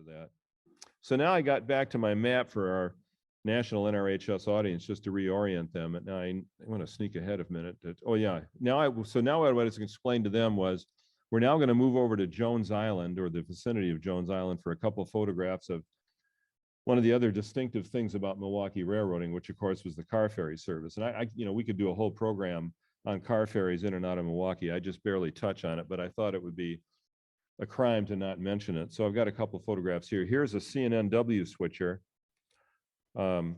to that. So now I got back to my map for our national NRHS audience just to reorient them. And now I want to sneak ahead a minute. Oh yeah, now what I was explained to them was we're now going to move over to Jones Island, or the vicinity of Jones Island, for a couple of photographs of one of the other distinctive things about Milwaukee railroading, which of course was the car ferry service. And we could do a whole program on car ferries in and out of Milwaukee. I just barely touch on it, but I thought it would be a crime to not mention it. So I've got a couple of photographs here. Here's a CNNW switcher in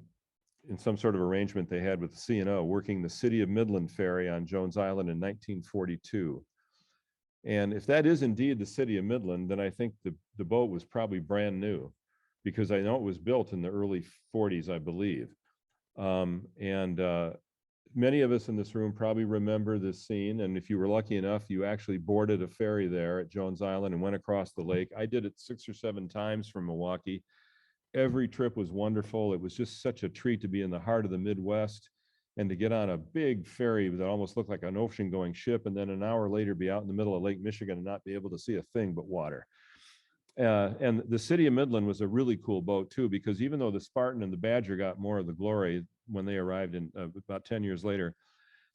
some sort of arrangement they had with the C&O working the City of Midland ferry on Jones Island in 1942. And if that is indeed the City of Midland, then I think the boat was probably brand new, because I know it was built in the early 40s, I believe. Many of us in this room probably remember this scene. And if you were lucky enough, you actually boarded a ferry there at Jones Island and went across the lake. I did it 6 or 7 times from Milwaukee. Every trip was wonderful. It was just such a treat to be in the heart of the Midwest and to get on a big ferry that almost looked like an ocean-going ship, and then an hour later be out in the middle of Lake Michigan and not be able to see a thing but water. And the City of Midland was a really cool boat too, because even though the Spartan and the Badger got more of the glory when they arrived in about 10 years later,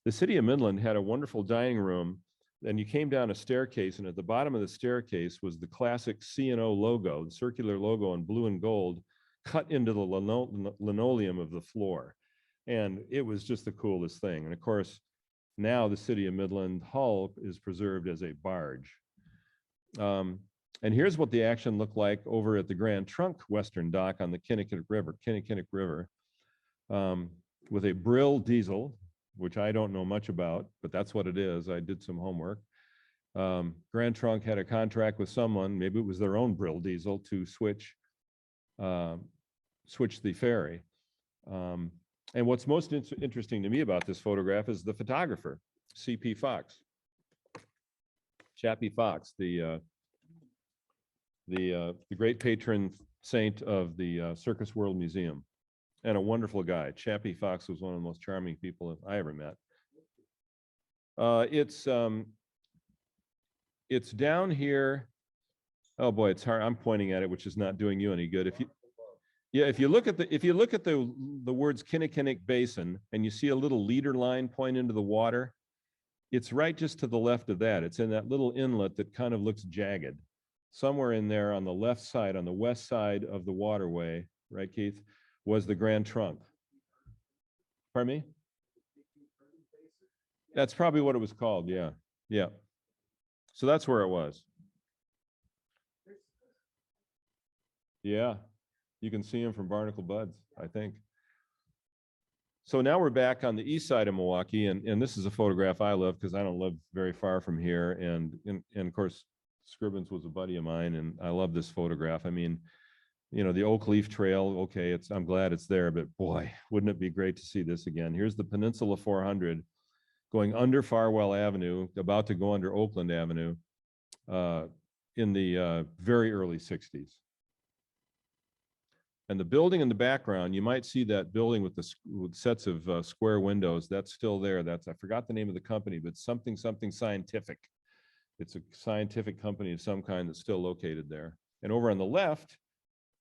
the City of Midland had a wonderful dining room. And you came down a staircase, and at the bottom of the staircase was the classic C&O logo, the circular logo in blue and gold, cut into the linoleum of the floor. And it was just the coolest thing. And of course, now the City of Midland hull is preserved as a barge. And here's what the action looked like over at the Grand Trunk Western Dock on the Kinnickinnic River, with a Brill diesel, which I don't know much about, but that's what it is. I did some homework. Grand Trunk had a contract with someone, maybe it was their own Brill diesel, to switch the ferry. And what's most interesting to me about this photograph is the photographer, C.P. Fox. Chappie Fox, the great patron saint of the Circus World Museum, and a wonderful guy. Chappie Fox was one of the most charming people I ever met. It's down here. Oh boy, it's hard. I'm pointing at it, which is not doing you any good. If you look at the words Kinnickinnic Basin and you see a little leader line point into the water, it's right just to the left of that. It's in that little inlet that kind of looks jagged. Somewhere in there on the left side, on the west side of the waterway, right, Keith, was the Grand Trunk. Pardon me? That's probably what it was called, yeah. Yeah. So that's where it was. Yeah, you can see him from Barnacle Buds, I think. So now we're back on the east side of Milwaukee, and this is a photograph I love because I don't live very far from here. And of course, Scribbins was a buddy of mine, and I love this photograph. I mean, you know, the Oak Leaf Trail, okay, I'm glad it's there, but boy, wouldn't it be great to see this again. Here's the Peninsula 400 going under Farwell Avenue, about to go under Oakland Avenue in the very early 60s. And the building in the background, you might see that building with sets of square windows. That's still there. I forgot the name of the company, but something scientific. It's a scientific company of some kind that's still located there. And over on the left,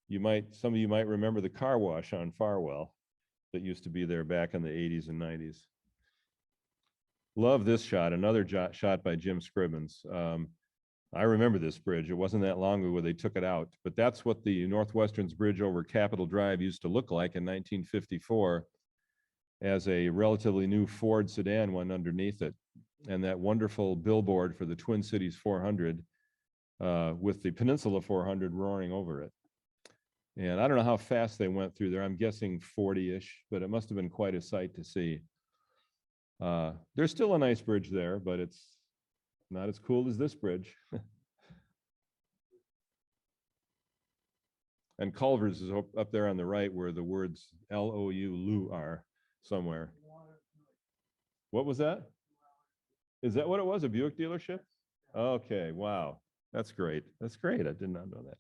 some of you might remember the car wash on Farwell that used to be there back in the 80s and 90s. Love this shot, another shot by Jim Scribbins. I remember this bridge. It wasn't that long ago they took it out, but that's what the Northwestern's bridge over Capitol Drive used to look like in 1954 as a relatively new Ford sedan went underneath it. And that wonderful billboard for the Twin Cities 400 with the Peninsula 400 roaring over it. And I don't know how fast they went through there. I'm guessing 40-ish, but it must have been quite a sight to see. There's still a nice bridge there, but it's not as cool as this bridge. And Culver's is up there on the right where the words L-O-U, Lou, are somewhere. What was that? Is that what it was, a Buick dealership? Okay, wow, that's great. That's great, I did not know that.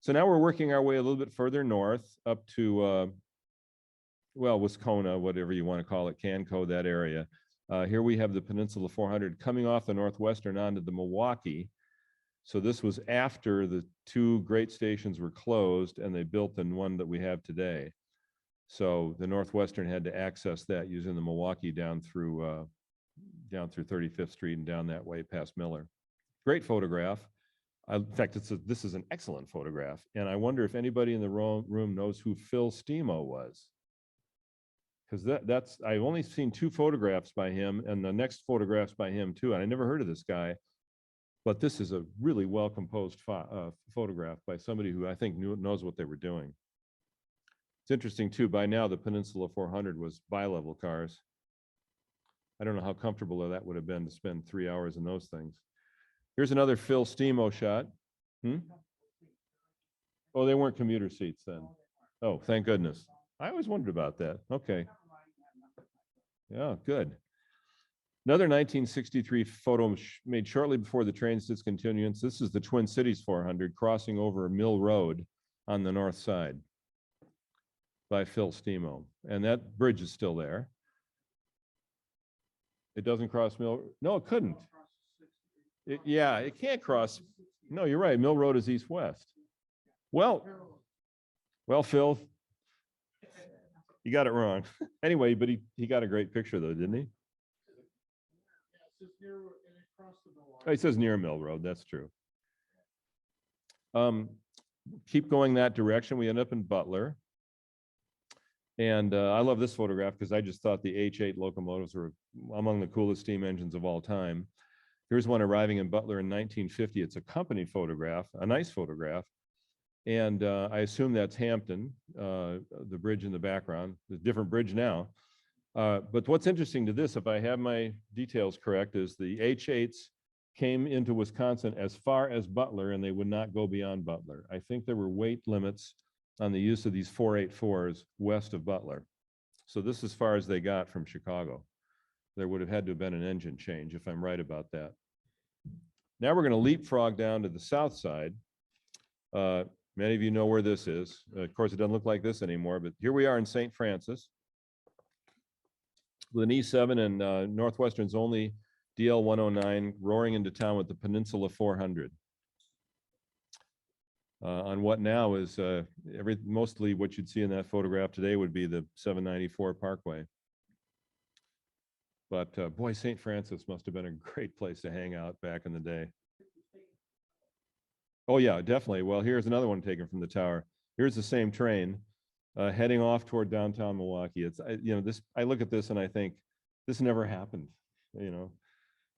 So now we're working our way a little bit further north up to, well, Wisconsin, whatever you want to call it, Canco, that area. Here we have the Peninsula 400 coming off the Northwestern onto the Milwaukee. So this was after the two great stations were closed and they built the one that we have today. So the Northwestern had to access that using the Milwaukee down through 35th Street and down that way past Miller. Great photograph. In fact, this is an excellent photograph. And I wonder if anybody in the room knows who Phil Stemo was. Because I've only seen two photographs by him and the next photographs by him too. And I never heard of this guy. But this is a really well-composed photograph by somebody who I think knows what they were doing. It's interesting too, by now the Peninsula 400 was bi-level cars. I don't know how comfortable that would have been to spend 3 hours in those things. Here's another Phil Stemo shot. Oh, they weren't commuter seats then. Oh, thank goodness. I always wondered about that. Okay. Yeah, good. Another 1963 photo made shortly before the train's discontinuance. This is the Twin Cities 400 crossing over Mill Road on the north side by Phil Stemo. And that bridge is still there. It doesn't cross Mill. No, it couldn't. Yeah, it can't cross. No, you're right. Mill Road is east-west. Well, Phil, you got it wrong. Anyway, but he got a great picture though, didn't he? Oh, he says near Mill Road. That's true. Keep going that direction. We end up in Butler. And I love this photograph because I just thought the H8 locomotives were among the coolest steam engines of all time. Here's one arriving in Butler in 1950. It's a company photograph, a nice photograph. And I assume that's Hampton, the bridge in the background. There's a different bridge now. But what's interesting to this, if I have my details correct, is the H8s came into Wisconsin as far as Butler and they would not go beyond Butler. I think there were weight limits on the use of these 484s west of Butler. So this is as far as they got from Chicago. There would have had to have been an engine change if I'm right about that. Now we're going to leapfrog down to the south side. Many of you know where this is. Of course, it doesn't look like this anymore, but here we are in St. Francis with an E7 and Northwestern's only DL 109 roaring into town with the Peninsula 400. On what now is mostly what you'd see in that photograph today would be the 794 Parkway. But boy, St. Francis must have been a great place to hang out back in the day. Oh yeah, definitely. Well, here's another one taken from the tower. Here's the same train heading off toward downtown Milwaukee. It's this. I look at this and I think this never happened.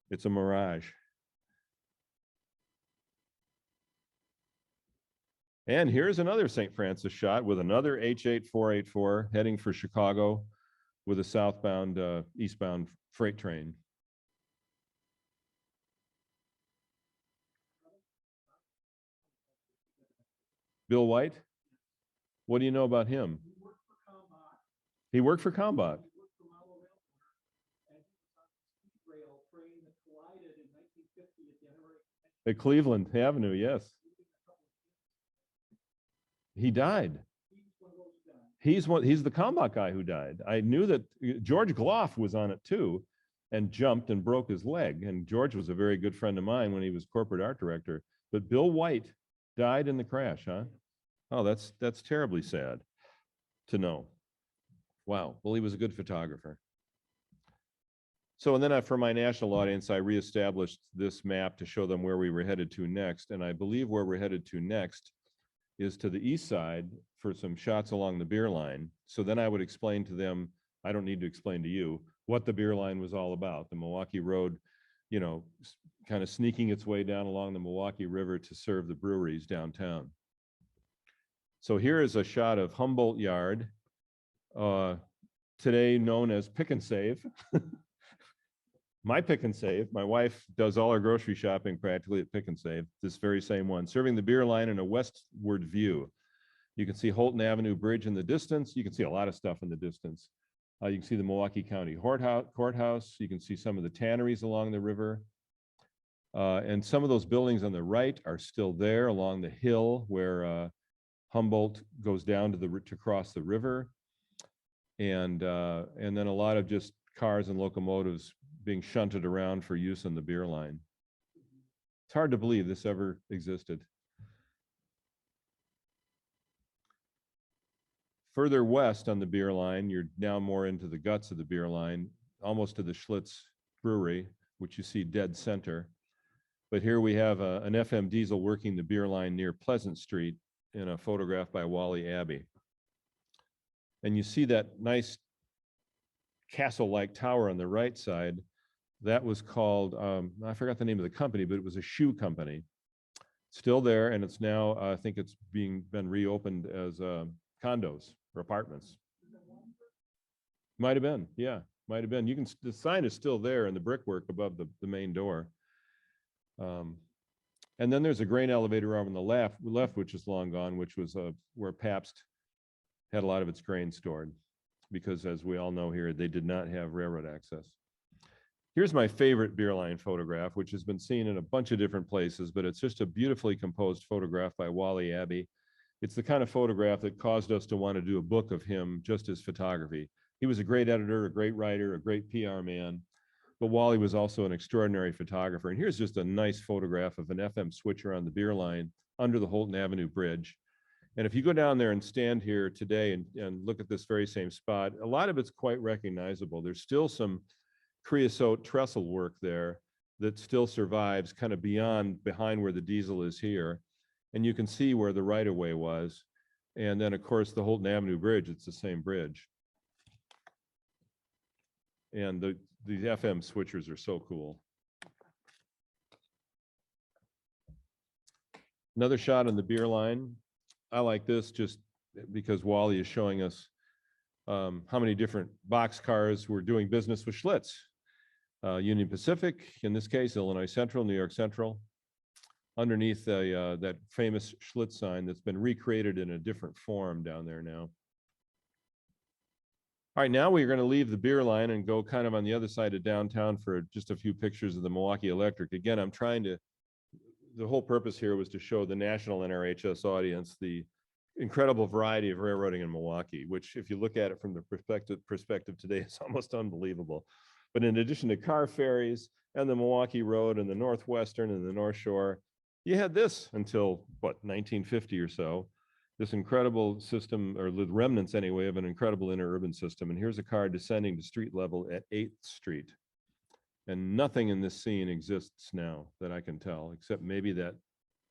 It's a mirage. And here's another St. Francis shot with another H8 484 heading for Chicago with a southbound, eastbound freight train. Bill White? What do you know about him? He worked for Combat. At Cleveland Avenue, yes. He died. He's the Combat guy who died. I knew that George Gloff was on it too and jumped and broke his leg. And George was a very good friend of mine when he was corporate art director. But Bill White died in the crash, huh? Oh, that's terribly sad to know. Wow. Well, he was a good photographer. So, and then for my national audience, I reestablished this map to show them where we were headed to next. And I believe where we're headed to next is to the east side for some shots along the beer line. So then I would explain to them, I don't need to explain to you what the beer line was all about. The Milwaukee Road, kind of sneaking its way down along the Milwaukee River to serve the breweries downtown. So here is a shot of Humboldt Yard, today known as Pick and Save. My Pick and Save. My wife does all her grocery shopping practically at Pick and Save, this very same one, serving the beer line in a westward view. You can see Holton Avenue Bridge in the distance. You can see a lot of stuff in the distance. You can see the Milwaukee County Courthouse. You can see some of the tanneries along the river. And some of those buildings on the right are still there along the hill where Humboldt goes down to cross the river. And then a lot of just cars and locomotives being shunted around for use on the beer line. It's hard to believe this ever existed. Further west on the beer line, you're now more into the guts of the beer line, almost to the Schlitz Brewery, which you see dead center. But here we have an FM diesel working the beer line near Pleasant Street in a photograph by Wally Abbey. And you see that nice castle-like tower on the right side. That was called, I forgot the name of the company, but it was a shoe company. Still there, and it's now, I think it's been reopened as condos or apartments. Might have been, yeah, might have been. You can, the sign is still there in the brickwork above the main door. And then there's a grain elevator over on the left, which is long gone, which was where Pabst had a lot of its grain stored, because as we all know here, they did not have railroad access. Here's my favorite beer line photograph, which has been seen in a bunch of different places, but it's just a beautifully composed photograph by Wally Abbey. It's the kind of photograph that caused us to want to do a book of him, just his photography. He was a great editor, a great writer, a great PR man, but Wally was also an extraordinary photographer. And here's just a nice photograph of an FM switcher on the beer line under the Holton Avenue Bridge. And if you go down there and stand here today and look at this very same spot, a lot of it's quite recognizable. There's still some creosote trestle work there that still survives kind of behind where the diesel is here. And you can see where the right-of-way was. And then, of course, the Holton Avenue Bridge, it's the same bridge. And the FM switchers are so cool. Another shot on the beer line. I like this just because Wally is showing us how many different boxcars were doing business with Schlitz. Union Pacific, in this case, Illinois Central, New York Central, underneath that famous Schlitz sign that's been recreated in a different form down there now. All right, now we're going to leave the beer line and go kind of on the other side of downtown for just a few pictures of the Milwaukee Electric. Again, I'm trying to, the whole purpose here was to show the national NRHS audience the incredible variety of railroading in Milwaukee, which if you look at it from the perspective today, is almost unbelievable. But in addition to car ferries and the Milwaukee Road and the Northwestern and the North Shore, you had this until, what, 1950 or so, this incredible system, or the remnants anyway, of an incredible interurban system. And here's a car descending to street level at 8th Street. And nothing in this scene exists now that I can tell, except maybe that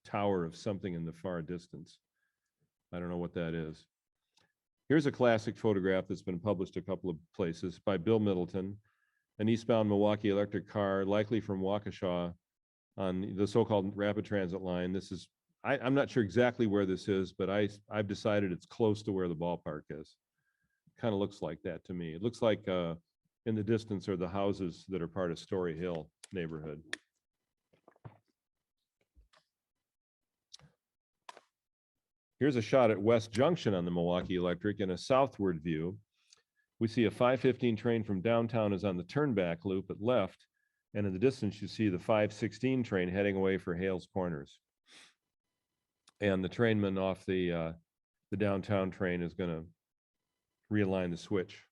tower of something in the far distance. I don't know what that is. Here's a classic photograph that's been published a couple of places by Bill Middleton, an eastbound Milwaukee electric car, likely from Waukesha on the so-called rapid transit line. This is, I'm not sure exactly where this is, but I've decided it's close to where the ballpark is. Kind of looks like that to me. It looks like in the distance are the houses that are part of Story Hill neighborhood. Here's a shot at West Junction on the Milwaukee Electric in a southward view. We see a 515 train from downtown is on the turnback loop at left, and in the distance you see the 516 train heading away for Hales Corners. And the trainman off the downtown train is going to realign the switch.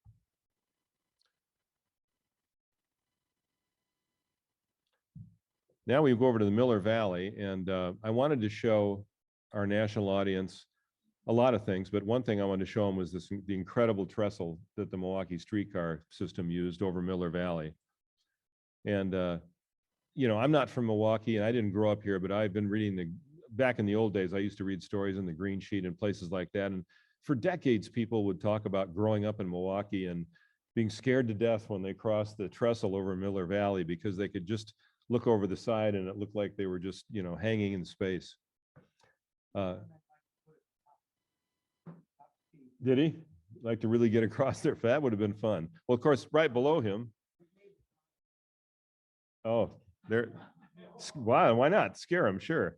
Now we go over to the Miller Valley, and I wanted to show our national audience a lot of things, but one thing I wanted to show them was the incredible trestle that the Milwaukee streetcar system used over Miller Valley. And you know, I'm not from Milwaukee and I didn't grow up here, but I've been reading back in the old days, I used to read stories in the Green Sheet and places like that. And for decades, people would talk about growing up in Milwaukee and being scared to death when they crossed the trestle over Miller Valley, because they could just look over the side and it looked like they were just, you know, hanging in space. Did he like to really get across there? That would have been fun. Well, of course, right below him. Oh, there. Wow, why not? Scare him, sure.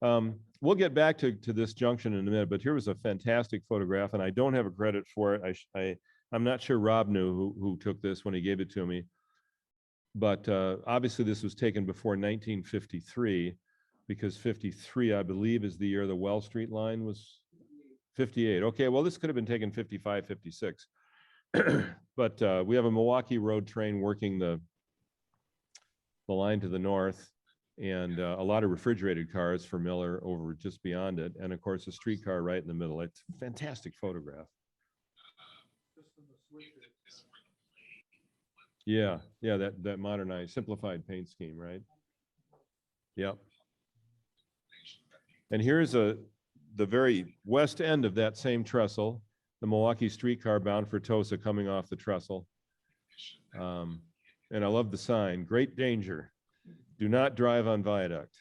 We'll get back to this junction in a minute, but here was a fantastic photograph, and I don't have a credit for it. I'm not sure Rob knew who took this when he gave it to me. But obviously this was taken before 1953, because 53, I believe, is the year the Well Street line was 58. Okay, well, this could have been taken 55, 56. But we have a Milwaukee Road train working the line to the north. and a lot of refrigerated cars for Miller over just beyond it. And of course, a streetcar right in the middle. It's a fantastic photograph. Yeah, yeah, that modernized, simplified paint scheme, right? Yep. And here's the very west end of that same trestle, the Milwaukee streetcar bound for Tosa coming off the trestle. And I love the sign, great danger. Do not drive on viaduct.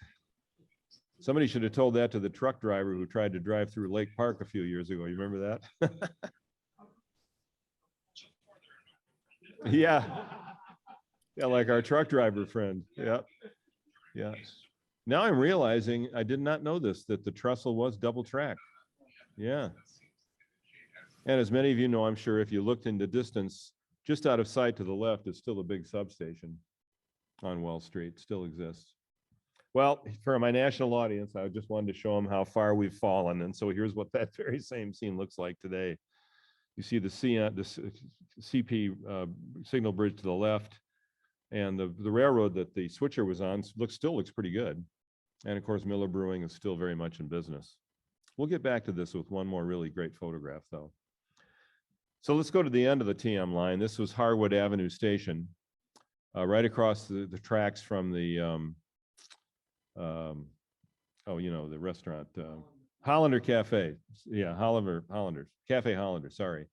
Somebody should have told that to the truck driver who tried to drive through Lake Park a few years ago. You remember that? Yeah. Yeah, like our truck driver friend. Yeah. Yeah. Now I'm realizing I did not know this, that the trestle was double track. Yeah. And as many of you know, I'm sure if you looked into distance, just out of sight to the left is still a big substation on Well Street, still exists. Well, for my national audience, I just wanted to show them how far we've fallen. And so here's what that very same scene looks like today. You see the CP signal bridge to the left, and the railroad that the switcher was on still looks pretty good. And of course, Miller Brewing is still very much in business. We'll get back to this with one more really great photograph, though. So let's go to the end of the TM line. This was Harwood Avenue Station, right across the tracks from the, the restaurant, Hollander Cafe. Yeah, Hollanders, Cafe Hollander, sorry.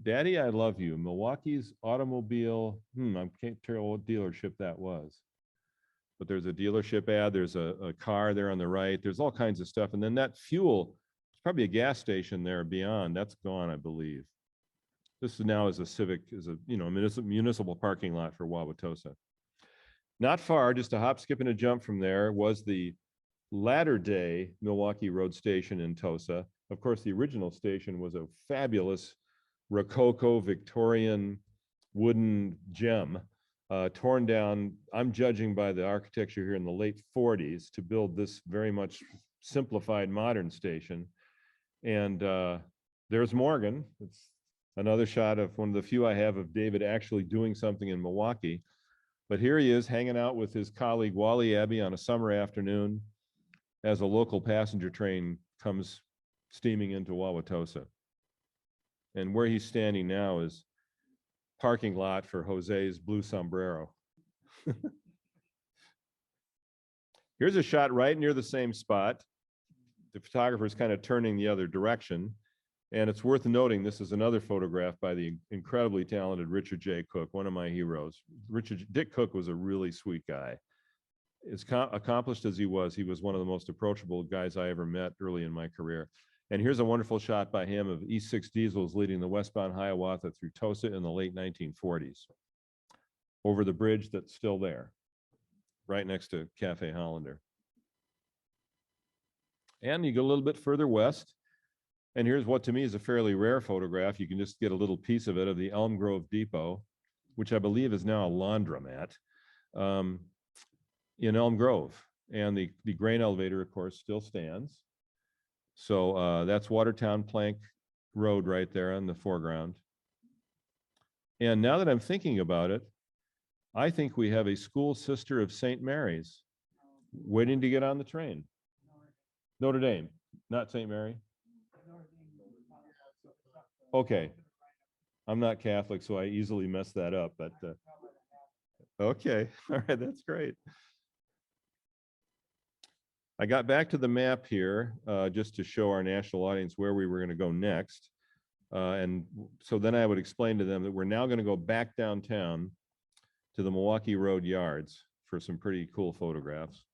Daddy, I love you. Milwaukee's automobile, I can't tell what dealership that was. But there's a dealership ad, there's a car there on the right, there's all kinds of stuff. And then that fuel, it's probably a gas station there beyond, that's gone, I believe. This is now as a municipal parking lot for Wauwatosa. Not far, just a hop, skip, and a jump from there was the latter day Milwaukee Road station in Tosa. Of course, the original station was a fabulous Rococo Victorian wooden gem, torn down, I'm judging by the architecture here, in the late 40s to build this very much simplified modern station. And there's Morgan. It's another shot of one of the few I have of David actually doing something in Milwaukee. But here he is hanging out with his colleague Wally Abbey on a summer afternoon as a local passenger train comes steaming into Wauwatosa. And where he's standing now is parking lot for Jose's Blue Sombrero. Here's a shot right near the same spot. The photographer is kind of turning the other direction. And it's worth noting, this is another photograph by the incredibly talented Richard J. Cook, one of my heroes. Dick Cook was a really sweet guy. As accomplished as he was one of the most approachable guys I ever met early in my career. And here's a wonderful shot by him of E6 diesels leading the westbound Hiawatha through Tosa in the late 1940s, over the bridge that's still there, right next to Cafe Hollander. And you go a little bit further west, and here's what to me is a fairly rare photograph. You can just get a little piece of it of the Elm Grove Depot, which I believe is now a laundromat in Elm Grove. And the grain elevator, of course, still stands. So that's Watertown Plank Road right there in the foreground. And now that I'm thinking about it, I think we have a school sister of St. Mary's waiting to get on the train. Notre Dame, not St. Mary. Okay. I'm not Catholic, so I easily mess that up, but okay. All right, that's great. I got back to the map here just to show our national audience where we were going to go next. And so then I would explain to them that we're now going to go back downtown to the Milwaukee Road yards for some pretty cool photographs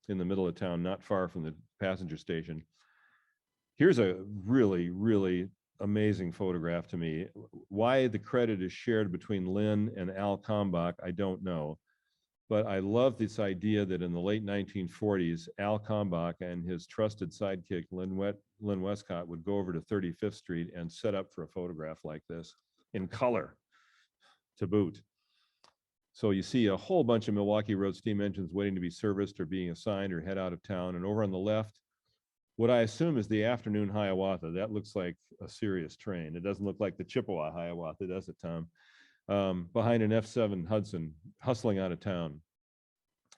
in the middle of town, not far from the passenger station. Here's a really, really amazing photograph to me. Why the credit is shared between Lynn and Al Kalmbach, I don't know. But I love this idea that in the late 1940s, Al Kalmbach and his trusted sidekick, Lynn Westcott, would go over to 35th Street and set up for a photograph like this in color to boot. So you see a whole bunch of Milwaukee Road steam engines waiting to be serviced or being assigned or head out of town. And over on the left, what I assume is the afternoon Hiawatha. That looks like a serious train. It doesn't look like the Chippewa Hiawatha, does it, Tom? behind an F7 Hudson hustling out of town.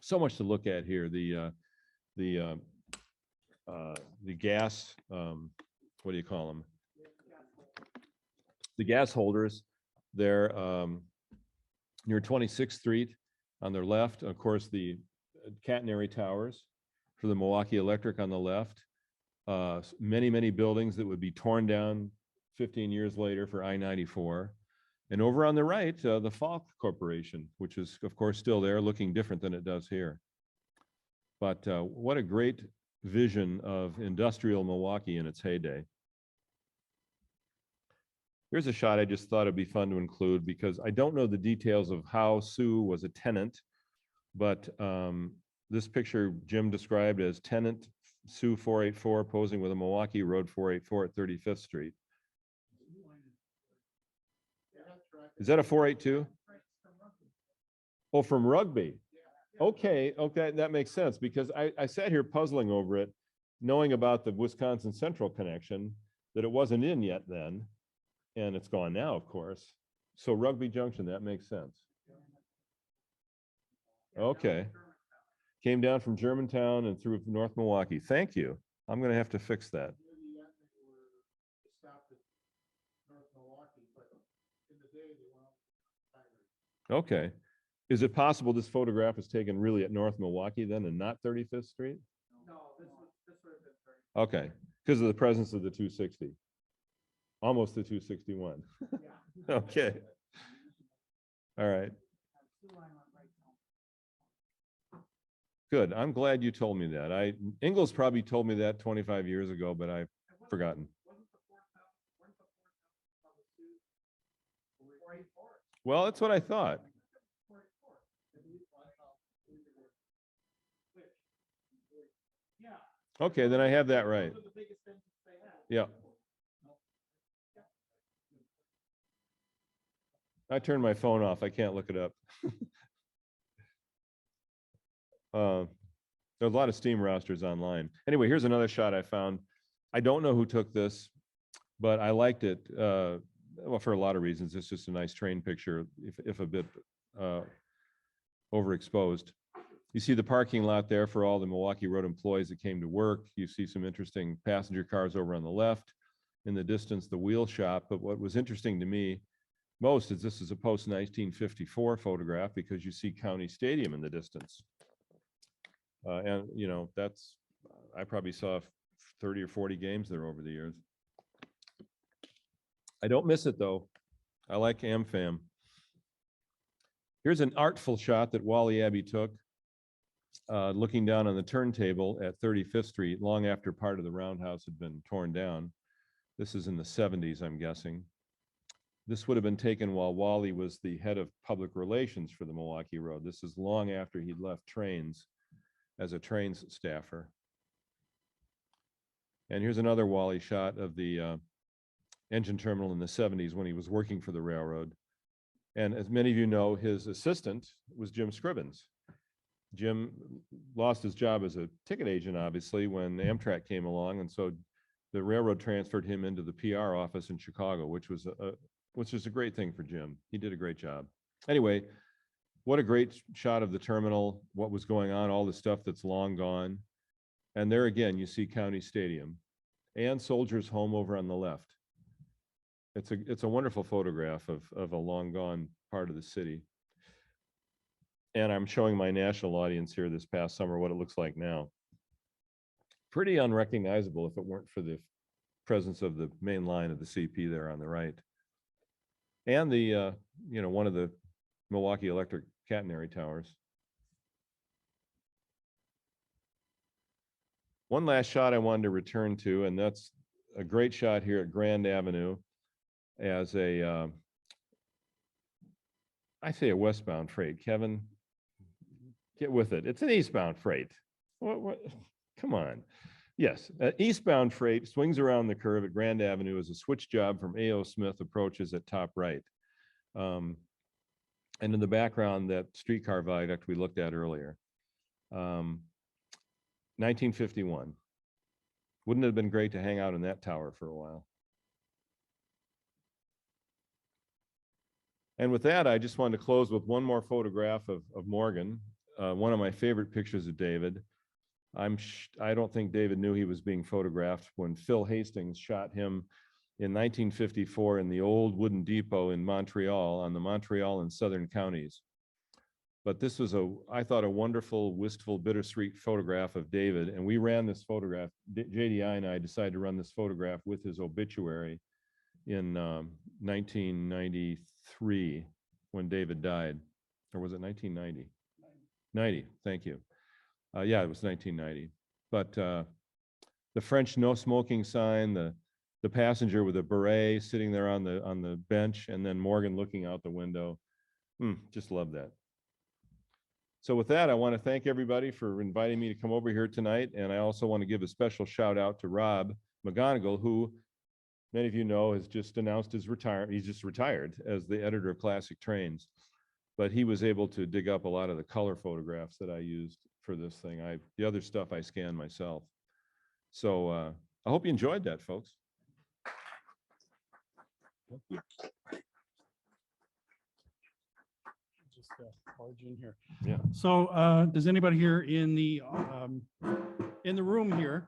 So much to look at here. The gas, what do you call them? The gas holders there near 26th Street on their left. Of course, the catenary towers for the Milwaukee Electric on the left. Many, many buildings that would be torn down 15 years later for I-94. And over on the right, the Falk Corporation, which is, of course, still there, looking different than it does here. But what a great vision of industrial Milwaukee in its heyday. Here's a shot I just thought it'd be fun to include because I don't know the details of how Sue was a tenant, but this picture Jim described as tenant Sue 484 posing with a Milwaukee Road 484 at 35th Street. Is that a 482? Oh, from Rugby. Okay, okay, that makes sense because I sat here puzzling over it, knowing about the Wisconsin Central connection, that it wasn't in yet then, and it's gone now, of course. So Rugby Junction, that makes sense. Okay. Came down from Germantown and through North Milwaukee. Thank you. I'm going to have to fix that. Okay. Is it possible this photograph is taken really at North Milwaukee then and not 35th Street? No, this would have been 35th. Okay, because of the presence of the 260. Almost the 261. Yeah. Okay. All right. Good. I'm glad you told me that. Ingalls probably told me that 25 years ago, but I've forgotten. Well, that's what I thought. Okay, then I have that right. Yeah. I turned my phone off. I can't look it up. There's a lot of steam rousters online. Anyway, here's another shot I found. I don't know who took this, but I liked it. Well, for a lot of reasons. It's just a nice train picture, if a bit overexposed. You see the parking lot there for all the Milwaukee Road employees that came to work. You see some interesting passenger cars over on the left. In the distance, the wheel shop. But what was interesting to me most is this is a post-1954 photograph because you see County Stadium in the distance. And, you know, I probably saw 30 or 40 games there over the years. I don't miss it, though. I like AmFam. Here's an artful shot that Wally Abbey took, looking down on the turntable at 35th Street, long after part of the roundhouse had been torn down. This is in the 70s, I'm guessing. This would have been taken while Wally was the head of public relations for the Milwaukee Road. This is long after he'd left trains as a trains staffer. And here's another Wally shot of the engine terminal in the 70s when he was working for the railroad. And as many of you know, his assistant was Jim Scribbins. Jim lost his job as a ticket agent, obviously, when Amtrak came along. And so the railroad transferred him into the PR office in Chicago, which was a great thing for Jim. He did a great job. Anyway, what a great shot of the terminal, what was going on, all the stuff that's long gone. And there again, you see County Stadium and Soldiers Home over on the left. It's a wonderful photograph of a long gone part of the city. And I'm showing my national audience here this past summer what it looks like now. Pretty unrecognizable if it weren't for the presence of the main line of the CP there on the right. And the, you know, one of the Milwaukee Electric catenary towers. One last shot I wanted to return to, and that's a great shot here at Grand Avenue as a, I say a westbound freight. Kevin, get with it. It's an eastbound freight. What? Come on. Yes, eastbound freight swings around the curve at Grand Avenue as a switch job from A.O. Smith approaches at top right. And in the background, that streetcar viaduct we looked at earlier. 1951. Wouldn't it have been great to hang out in that tower for a while? And with that, I just wanted to close with one more photograph of Morgan, one of my favorite pictures of David. I don't think David knew he was being photographed when Phil Hastings shot him in 1954 in the old wooden depot in Montreal, on the Montreal and Southern counties. But this was I thought, a wonderful, wistful, bittersweet photograph of David. And we ran this photograph, JDI and I decided to run this photograph with his obituary in 1993 when David died. Or was it 1990? 90, thank you. Yeah, it was 1990. But the French no smoking sign, the passenger with a beret sitting there on the bench, and then Morgan looking out the window. Just love that. So with that, I want to thank everybody for inviting me to come over here tonight. And I also want to give a special shout out to Rob McGonigal, who many of you know has just announced his retirement. He's just retired as the editor of Classic Trains. But he was able to dig up a lot of the color photographs that I used for this thing. The other stuff I scanned myself. So I hope you enjoyed that, folks. Just barge in here. Yeah. So does anybody here in the room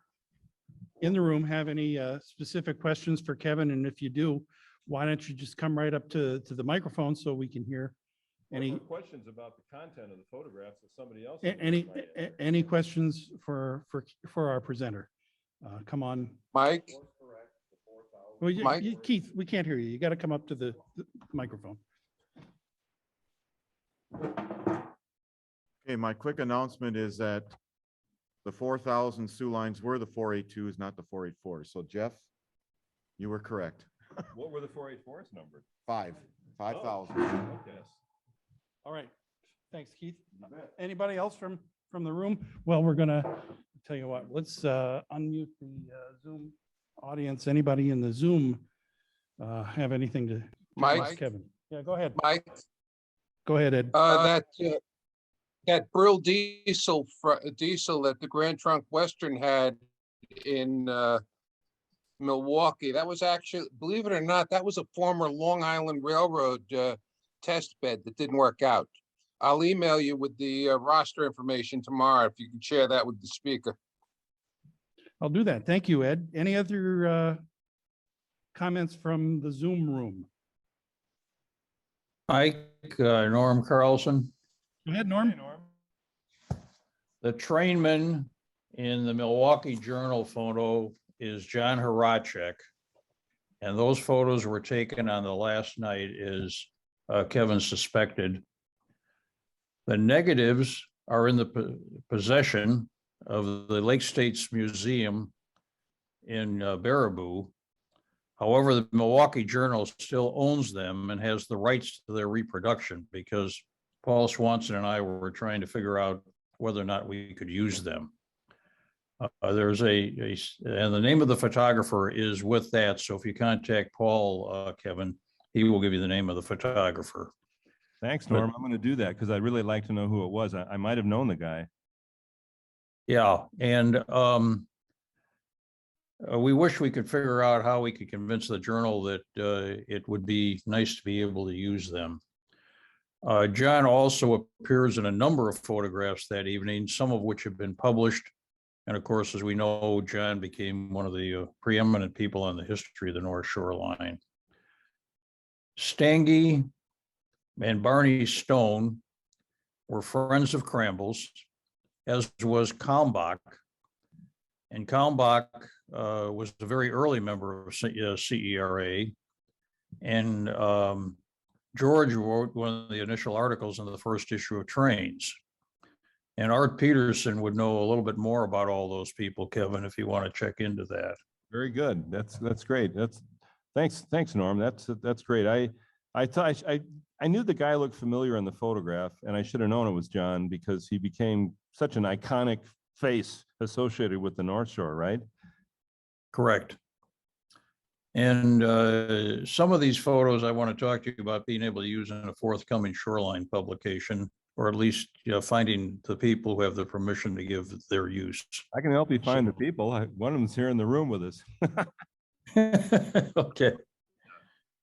have any specific questions for Kevin? And if you do, why don't you just come right up to the microphone so we can hear any questions about the content of the photographs that somebody else any questions for our presenter? Come on, Mike. well, Mike? Keith, we can't hear you. You got to come up to the microphone. Okay, my quick announcement is that the 4,000 Sioux lines were the 482s, not the 484s. So Jeff, you were correct. What were the 484s numbered? 5,000. Okay. All right. Thanks, Keith. Anybody else from the room? Well, we're gonna tell you what, let's unmute the Zoom audience. Anybody in the Zoom have anything to Mike? ask Kevin? Yeah, go ahead. Mike, Go ahead, Ed. that Brill diesel that the Grand Trunk Western had in Milwaukee, that was actually, believe it or not, that was a former Long Island Railroad test bed that didn't work out. I'll email you with the roster information tomorrow if you can share that with the speaker. I'll do that. Thank you, Ed. Any other comments from the Zoom room? Mike, Norm Carlson. Go ahead, Norm. The trainman in the Milwaukee Journal photo is John Horacek. And those photos were taken on the last night, as Kevin suspected. The negatives are in the possession of the Lake States Museum in Baraboo. However, the Milwaukee Journal still owns them and has the rights to their reproduction, because Paul Swanson and I were trying to figure out whether or not we could use them. There's and the name of the photographer is with that. So if you contact Paul, Kevin, he will give you the name of the photographer. Thanks, Norm. I'm going to do that because I'd really like to know who it was. I might have known the guy. Yeah, and we wish we could figure out how we could convince the Journal that it would be nice to be able to use them. John also appears in a number of photographs that evening, some of which have been published. And of course, as we know, John became one of the preeminent people on the history of the North Shore Line. Stange and Barney Stone were friends of Cramble's, as was Kalmbach. And Kalmbach was a very early member of CERA. And George wrote one of the initial articles in the first issue of Trains. And Art Peterson would know a little bit more about all those people, Kevin, if you want to check into that. Very good. That's great. Thanks, Norm. That's great. I knew the guy looked familiar in the photograph, and I should have known it was John because he became such an iconic face associated with the North Shore, right? Correct. And some of these photos I want to talk to you about being able to use in a forthcoming shoreline publication, or at least finding the people who have the permission to give their use. I can help you find the people. One of them's here in the room with us. Okay.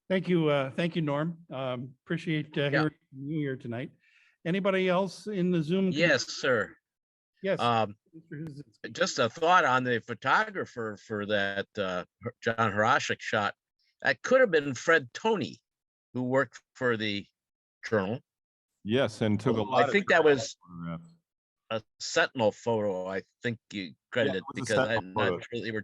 Thank you, Norm. Appreciate hearing from you here tonight. Anybody else in the Zoom? Yes, sir. Yes. Mr. Hazinski. Just a thought on the photographer for that John Horacek shot. That could have been Fred Toney, who worked for the Journal. Yes, and took a Well, lot. I think that was photographs. a Sentinel photo. I think you credited it was a because I'm Sentinel not photo. sure they were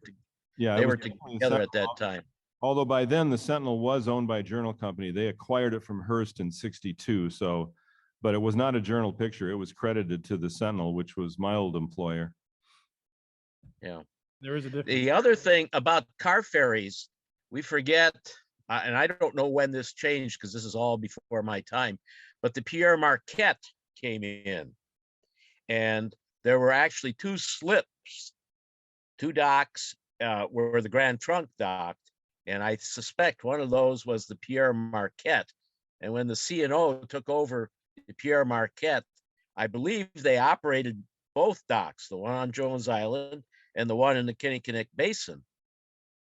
Yeah, they it was were definitely a together at Sentinel. that time. Although by then the Sentinel was owned by a Journal company. They acquired it from Hearst in '62. So, but it was not a Journal picture. It was credited to the Sentinel, which was my old employer. Yeah. There is a difference. The other thing about car ferries, we forget, and I don't know when this changed because this is all before my time, but the Pierre Marquette came in, and there were actually two slips, two docks where the Grand Trunk docked, and I suspect one of those was the Pierre Marquette. And when the C&O took over the Pierre Marquette, I believe they operated both docks, the one on Jones Island and the one in the Kinnickinnick Basin.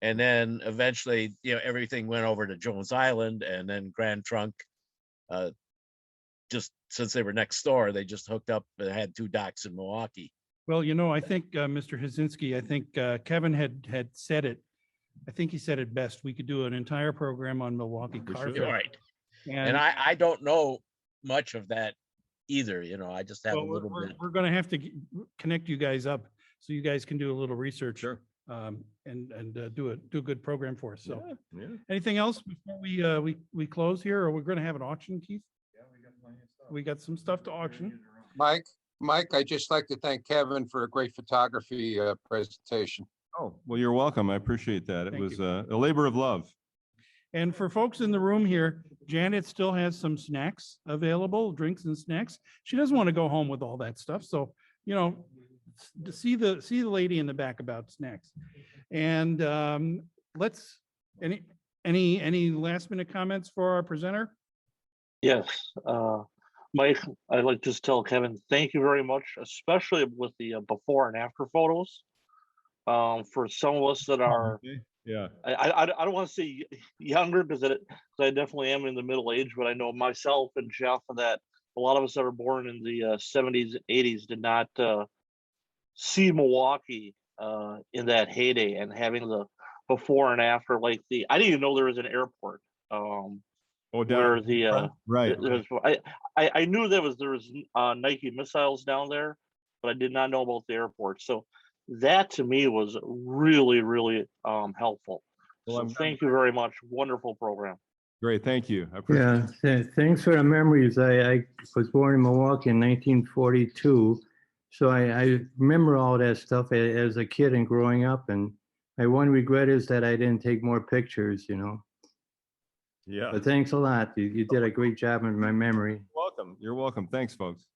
And then eventually, everything went over to Jones Island, and then Grand Trunk, just since they were next door, they just hooked up and had two docks in Milwaukee. Well, I think, Mr. Hazinski, I think Kevin had said it. I think he said it best. We could do an entire program on Milwaukee We car should. ferry. Right. And And I don't know much of that either, I just have a well, little bit. we're going to have to connect you guys up so you guys can do a little research. Sure. And do a good program for us. So Yeah. anything else before we close here, or we're going to have an auction, Keith? Yeah, we got plenty of stuff. We got some stuff to auction. Mike, I'd just like to thank Kevin for a great photography presentation. Oh, well, you're welcome. I appreciate that. It Thank was you. a labor of love. And for folks in the room here, Janet still has some snacks available, drinks and snacks. She doesn't want to go home with all that stuff. So, to see the lady in the back about snacks. And any last minute comments for our presenter? Yes, Mike, I'd like to just tell Kevin, thank you very much, especially with the before and after photos. For some of us that are, Okay. Yeah. I don't want to say younger because I definitely am in the middle age, but I know myself and Jeff and that a lot of us that were born in the 70s, 80s did not see Milwaukee in that heyday, and having the before and after, I didn't even know there was an airport. Oh, Where down. the Right. I knew there was Nike missiles down there, but I did not know about the airport. So that to me was really, really helpful. Well, So I'm thank you very much. Wonderful program. Great. Thank you. I appreciate Yeah, thanks for the memories. I was born in Milwaukee in 1942. So I remember all that stuff as a kid and growing up. And my one regret is that I didn't take more pictures, Yeah. But thanks a lot. You did a great job in my memory. Welcome. You're welcome. Thanks, folks.